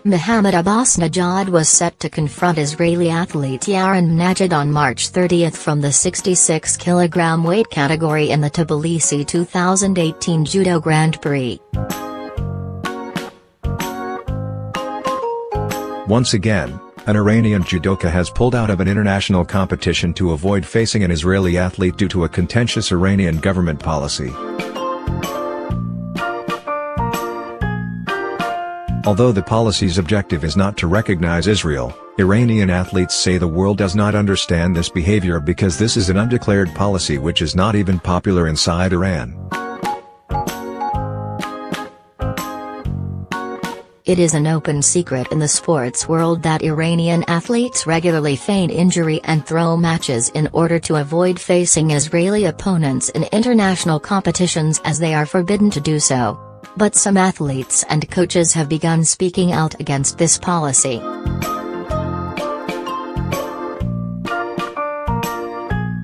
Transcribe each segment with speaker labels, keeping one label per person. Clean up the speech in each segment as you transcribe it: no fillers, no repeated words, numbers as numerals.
Speaker 1: Mohammad Abbasnejad was set to confront Israeli athlete Yaron Najad on March 30 from the 66 kg weight category in the Tbilisi 2018 Judo Grand Prix.
Speaker 2: Once again, an Iranian judoka has pulled out of an international competition to avoid facing an Israeli athlete due to a contentious Iranian government policy. Although the policy's objective is not to recognize Israel, Iranian athletes say the world does not understand this behavior because this is an undeclared policy which is not even popular inside Iran.
Speaker 1: It is an open secret in the sports world that Iranian athletes regularly feign injury and throw matches in order to avoid facing Israeli opponents in international competitions, as they are forbidden to do so. But some athletes and coaches have begun speaking out against this policy.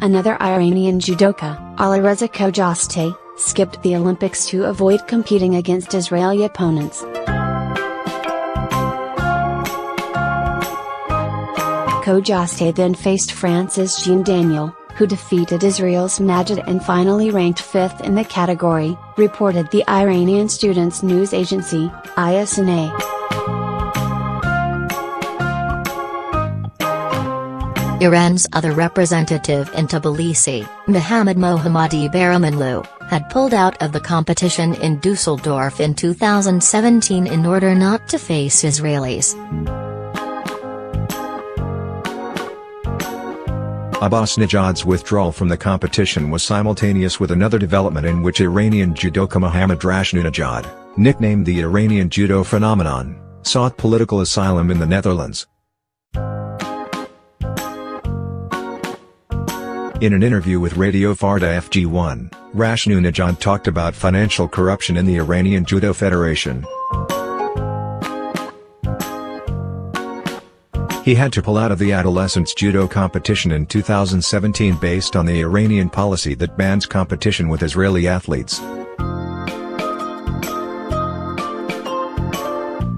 Speaker 3: Another Iranian judoka, Alireza Khojaste, skipped the Olympics to avoid competing against Israeli opponents. Khojaste then faced France's Jean Daniel, who defeated Israel's Majid and finally ranked 5th in the category, reported the Iranian students' news agency, ISNA.
Speaker 1: Iran's other representative in Tbilisi, Mohammad Mohammadi Baramanlu, had pulled out of the competition in Dusseldorf in 2017 in order not to face Israelis.
Speaker 2: Abbasnejad's withdrawal from the competition was simultaneous with another development in which Iranian judoka Mohammad Rashnunejad, nicknamed the Iranian judo phenomenon, sought political asylum in the Netherlands. In an interview with Radio Farda FG1, Rashnunejad talked about financial corruption in the Iranian Judo Federation. He had to pull out of the adolescents judo competition in 2017 based on the Iranian policy that bans competition with Israeli athletes.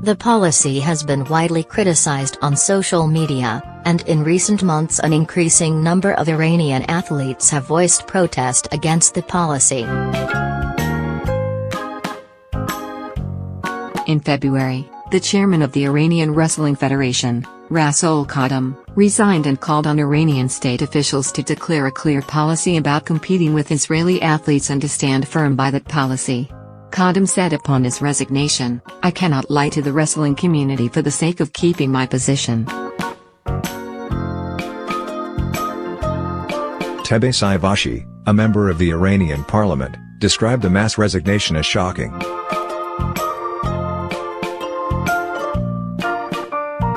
Speaker 1: The policy has been widely criticized on social media, and in recent months an increasing number of Iranian athletes have voiced protest against the policy.
Speaker 4: In February, the chairman of the Iranian Wrestling Federation, Rasul Kadam, resigned and called on Iranian state officials to declare a clear policy about competing with Israeli athletes and to stand firm by that policy. Kadam said upon his resignation, "I cannot lie to the wrestling community for the sake of keeping my position."
Speaker 2: Tebessai Vashi, a member of the Iranian parliament, described the mass resignation as shocking.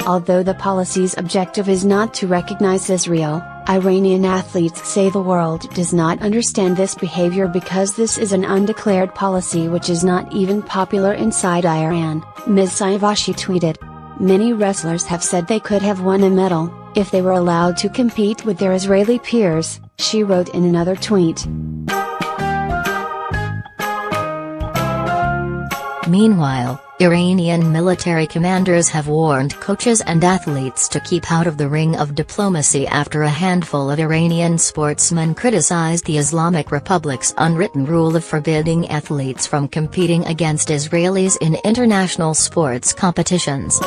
Speaker 3: Although the policy's objective is not to recognize Israel, Iranian athletes say the world does not understand this behavior because this is an undeclared policy which is not even popular inside Iran, Ms. Saivashi tweeted. Many wrestlers have said they could have won a medal, if they were allowed to compete with their Israeli peers, she wrote in another tweet.
Speaker 1: Meanwhile, Iranian military commanders have warned coaches and athletes to keep out of the ring of diplomacy after a handful of Iranian sportsmen criticized the Islamic Republic's unwritten rule of forbidding athletes from competing against Israelis in international sports competitions.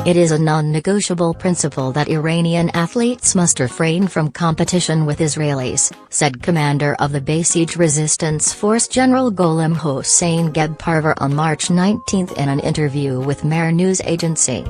Speaker 1: It is a non-negotiable principle that Iranian athletes must refrain from competition with Israelis, said commander of the Basij Resistance Force General Gholam Hossein Gheb Parver on March 19 in an interview with Mer news agency.